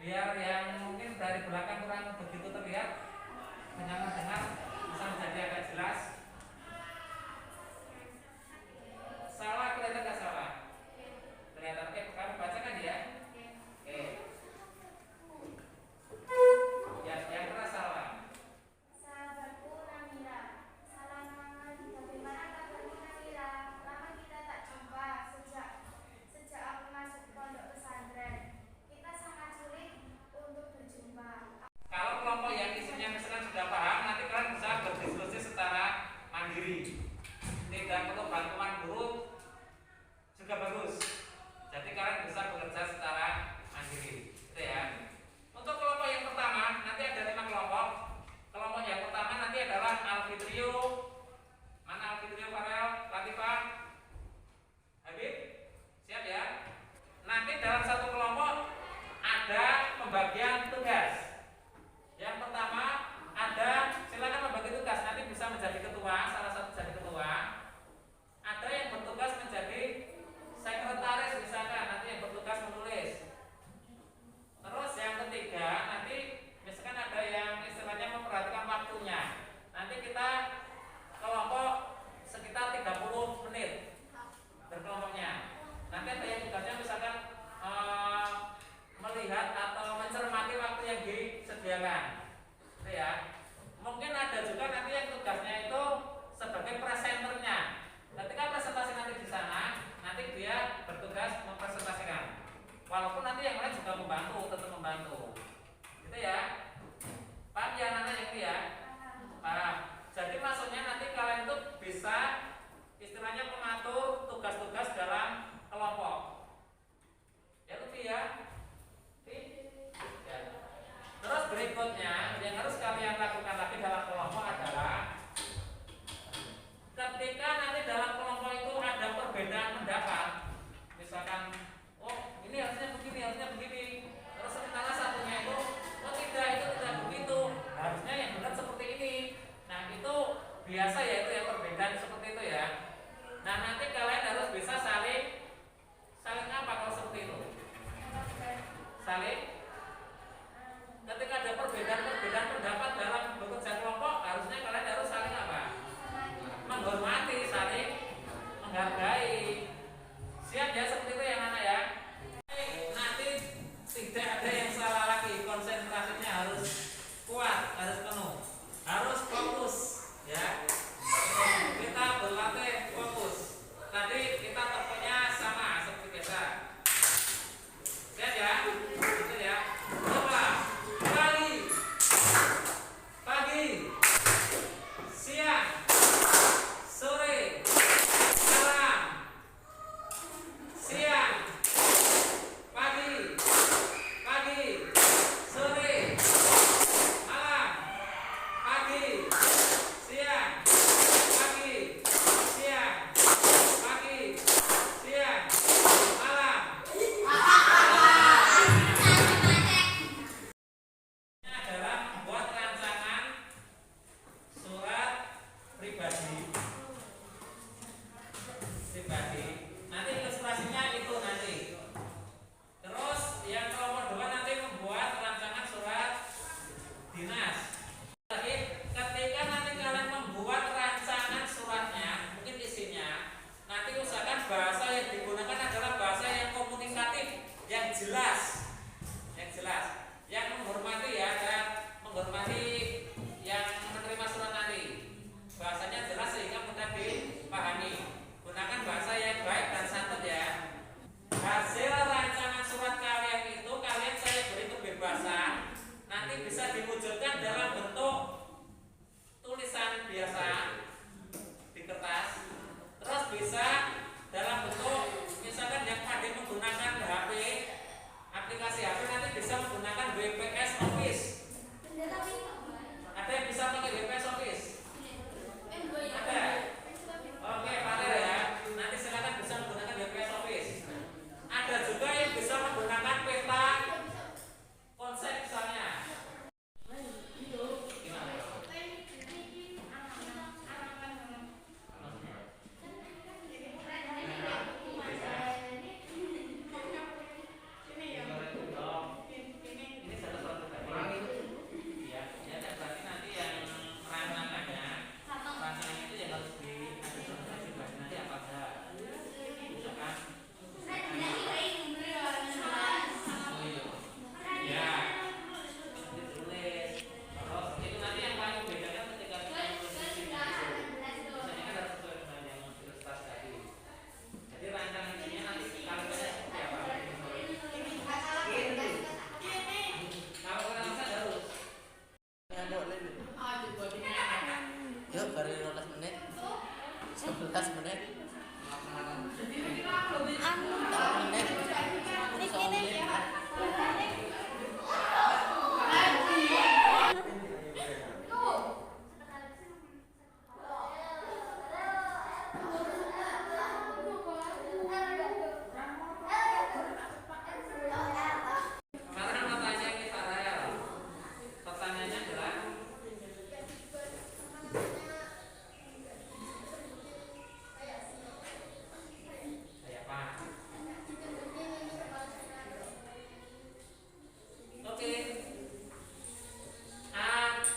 Biar yang mungkin dari belakang kurang begitu terlihat, mendengar bisa menjadi agak jelas. Salah, kelihatan nggak salah? Kelihatan. Kami bacakan ya. Oke. Ya, yang keras salah. Sahabatku Namira, salaman. Bagaimana kabarmu Namira? Lama kita tak jumpa sejak aku masuk pondok pesantren. Kita sangat sulit untuk berjumpa. Kalau kelompok yang isinya misalkan sudah paham, nanti kalian bisa berdiskusi secara mandiri. Tidak perlu bantuan guru juga bagus. Jadi kalian bisa bekerja secara mandiri. Gitu ya. Untuk kelompok yang pertama, nanti ada 5 kelompok. Kelompok yang pertama nanti adalah Alfitrio. Mana Alfitrio, Farel, Latifah, Habib? Siap ya? Nanti dalam satu kelompok ada pembagian tugas. Yang pertama ada, silakan membagi tugas, nanti bisa menjadi ketua, salah satu jadi ketua. Ada yang bertugas menjadi sekretaris misalkan, nanti yang bertugas menulis. Terus yang ketiga nanti misalkan ada yang istilahnya memperhatikan waktunya. Nanti kita kelompok sekitar 30 menit berkelompoknya. Nanti ada yang tugasnya misalkan melihat atau mencermati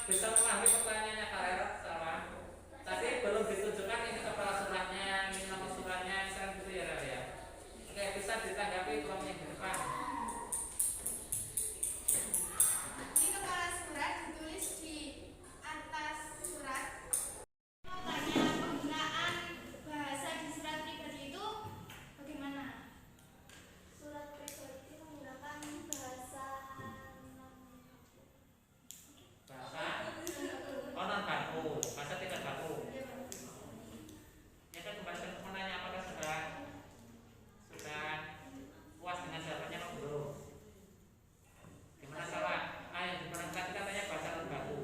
bisa memahami pertanyaannya Kak Hera? Salah. Tadi belum ditunjukkan ini kepala suratnya, ini nama suratnya, misalnya gitu ya Rel ya. Oke, bisa ditanggapi kelompok yang di depan. Ini kepala surat ditulis di atas surat. Tanya penggunaan bahasa di surat pribadi itu bagaimana? Surat pribadi menggunakan bahasa non baku, bahasa tidak baku. Ya kan kembali ke menanya apakah sudah puas dengan jawabannya atau belum? Gimana salah? Yang dimana tadi katanya bahasa non baku.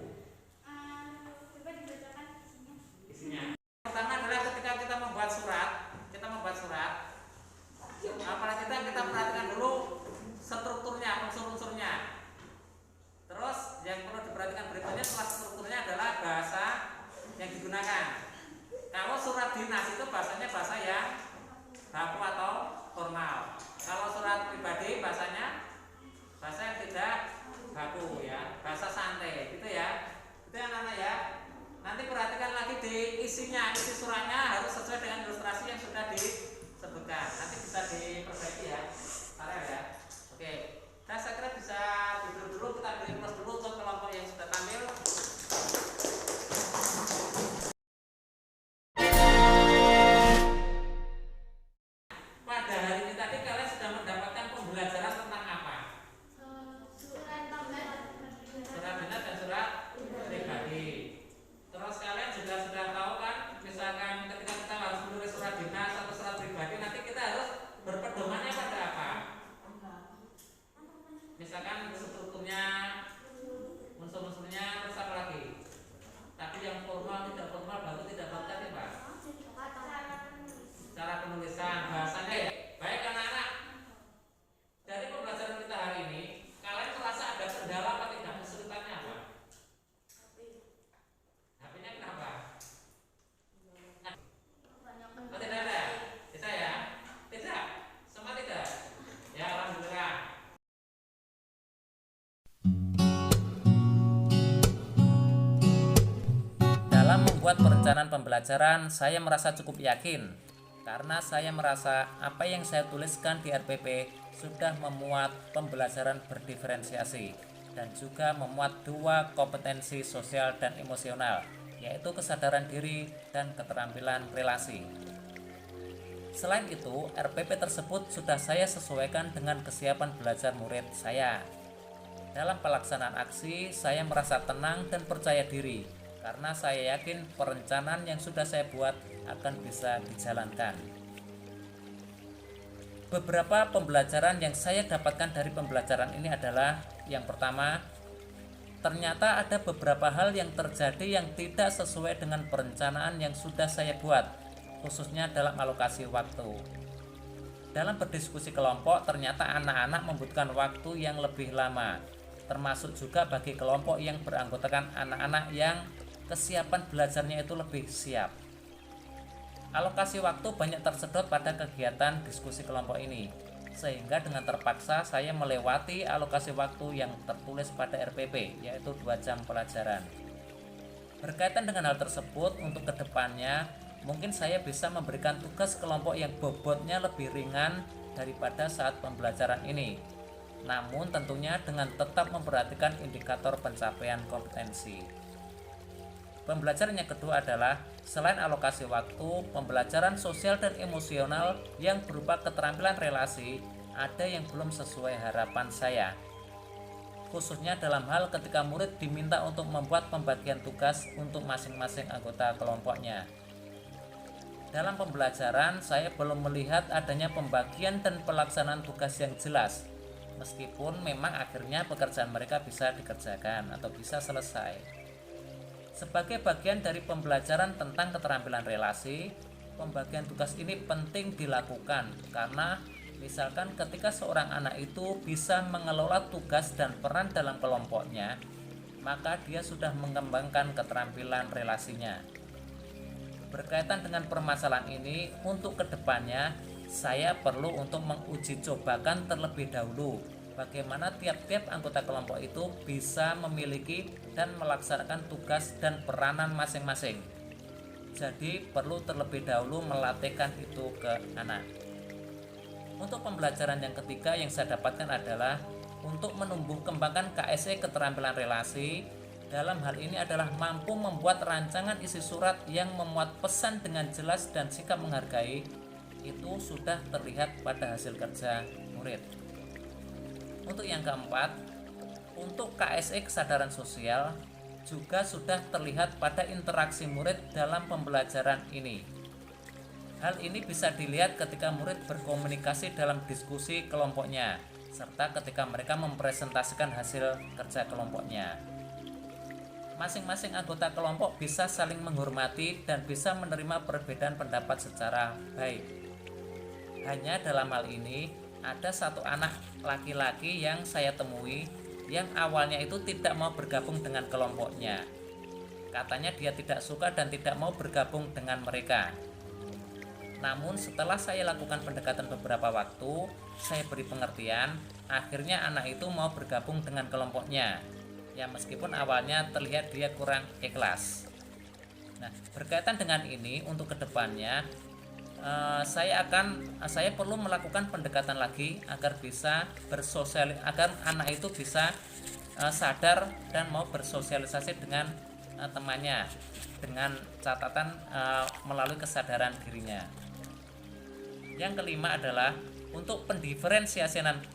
coba dibacakan Isinya. Pertama adalah ketika kita membuat surat, apalagi kita perhatikan dulu strukturnya, unsur-unsurnya. Terus yang perlu diperhatikan berikutnya setelah strukturnya adalah bahasa yang digunakan. Kalau surat dinas itu bahasanya bahasa yang baku atau formal. Kalau surat pribadi bahasanya bahasa yang tidak baku ya, bahasa santai gitu ya. Itu yang mana ya. Nanti perhatikan lagi di isinya, isi suratnya harus sesuai dengan ilustrasi yang sudah disebutkan. Nanti bisa diperbaiki ya, Farel ya. Oke, saya kira bisa tidur dulu, kita beri plus dulu untuk kelompok yang sudah tampil. Pada hari ini tadi kalian sudah mendapatkan pembelajaran tentang apa? surat tambahan. Surat dinas dan surat pribadi. Terus kalian juga sudah tahu kan, misalkan ketika kita harus menulis surat dinas atau surat pribadi, nanti kita harus berpedomannya pada apa? Misalkan strukturnya, unsur-unsurnya, terus apa lagi? Tapi yang formal, tidak formal, baru tidak baru tadi Pak. Cara penulisan, bahasanya ya. Baik anak-anak, dari pembelajaran kita hari ini, kalian merasa ada kendala apa tidak? Kesulitannya apa? HP-nya kenapa? Oh, tidak ada? Bisa ya? Tidak? Semua tidak? Ya, alhamdulillah. Dalam membuat perencanaan pembelajaran, saya merasa cukup yakin karena saya merasa apa yang saya tuliskan di RPP sudah memuat pembelajaran berdiferensiasi dan juga memuat 2 kompetensi sosial dan emosional, yaitu kesadaran diri dan keterampilan relasi. Selain itu, RPP tersebut sudah saya sesuaikan dengan kesiapan belajar murid saya. Dalam pelaksanaan aksi, saya merasa tenang dan percaya diri karena saya yakin perencanaan yang sudah saya buat akan bisa dijalankan. Beberapa pembelajaran yang saya dapatkan dari pembelajaran ini adalah yang pertama, ternyata ada beberapa hal yang terjadi yang tidak sesuai dengan perencanaan yang sudah saya buat, khususnya dalam alokasi waktu. Dalam berdiskusi kelompok, ternyata anak-anak membutuhkan waktu yang lebih lama, termasuk juga bagi kelompok yang beranggotakan anak-anak yang kesiapan belajarnya itu lebih siap. Alokasi waktu banyak tersedot pada kegiatan diskusi kelompok ini, sehingga dengan terpaksa saya melewati alokasi waktu yang tertulis pada RPP, yaitu 2 jam pelajaran. Berkaitan dengan hal tersebut, untuk kedepannya mungkin saya bisa memberikan tugas kelompok yang bobotnya lebih ringan daripada saat pembelajaran ini, namun tentunya dengan tetap memperhatikan indikator pencapaian kompetensi. Pembelajaran yang kedua adalah selain alokasi waktu, pembelajaran sosial dan emosional yang berupa keterampilan relasi ada yang belum sesuai harapan saya. Khususnya dalam hal ketika murid diminta untuk membuat pembagian tugas untuk masing-masing anggota kelompoknya. Dalam pembelajaran, saya belum melihat adanya pembagian dan pelaksanaan tugas yang jelas, meskipun memang akhirnya pekerjaan mereka bisa dikerjakan atau bisa selesai. Sebagai bagian dari pembelajaran tentang keterampilan relasi, pembagian tugas ini penting dilakukan karena misalkan ketika seorang anak itu bisa mengelola tugas dan peran dalam kelompoknya, maka dia sudah mengembangkan keterampilan relasinya. Berkaitan dengan permasalahan ini, untuk kedepannya saya perlu untuk menguji cobakan terlebih dahulu bagaimana tiap-tiap anggota kelompok itu bisa memiliki dan melaksanakan tugas dan peranan masing-masing. Jadi perlu terlebih dahulu melatihkan itu ke anak. Untuk pembelajaran yang ketiga yang saya dapatkan adalah untuk menumbuh kembangkan KSE keterampilan relasi. Dalam hal ini adalah mampu membuat rancangan isi surat yang memuat pesan dengan jelas dan sikap menghargai. Itu sudah terlihat pada hasil kerja murid. Untuk yang keempat, untuk KSE kesadaran sosial juga sudah terlihat pada interaksi murid dalam pembelajaran ini. Hal ini bisa dilihat ketika murid berkomunikasi dalam diskusi kelompoknya, serta ketika mereka mempresentasikan hasil kerja kelompoknya. Masing-masing anggota kelompok bisa saling menghormati dan bisa menerima perbedaan pendapat secara baik. Hanya dalam hal ini, ada satu anak laki-laki yang saya temui yang awalnya itu tidak mau bergabung dengan kelompoknya. Katanya dia tidak suka dan tidak mau bergabung dengan mereka. Namun setelah saya lakukan pendekatan beberapa waktu, saya beri pengertian, akhirnya anak itu mau bergabung dengan kelompoknya. Ya meskipun awalnya terlihat dia kurang ikhlas. Nah, berkaitan dengan ini untuk kedepannya saya perlu melakukan pendekatan lagi agar bisa agar anak itu bisa sadar dan mau bersosialisasi dengan temannya dengan catatan melalui kesadaran dirinya. Yang kelima adalah untuk pendiferensiasian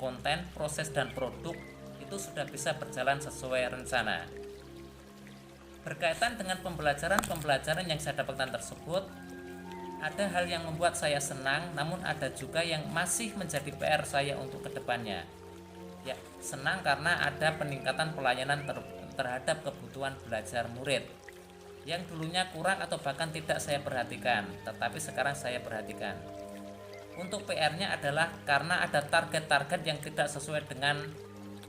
konten, proses dan produk itu sudah bisa berjalan sesuai rencana. Berkaitan dengan pembelajaran yang saya dapatkan tersebut, ada hal yang membuat saya senang, namun ada juga yang masih menjadi PR saya untuk kedepannya. Ya, senang karena ada peningkatan pelayanan terhadap kebutuhan belajar murid yang dulunya kurang atau bahkan tidak saya perhatikan, tetapi sekarang saya perhatikan. Untuk PR-nya adalah karena ada target-target yang tidak sesuai dengan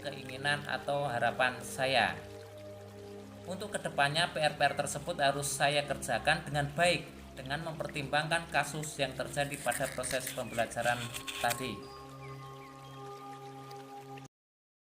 keinginan atau harapan saya. Untuk kedepannya PR-PR tersebut harus saya kerjakan dengan baik dengan mempertimbangkan kasus yang terjadi pada proses pembelajaran tadi.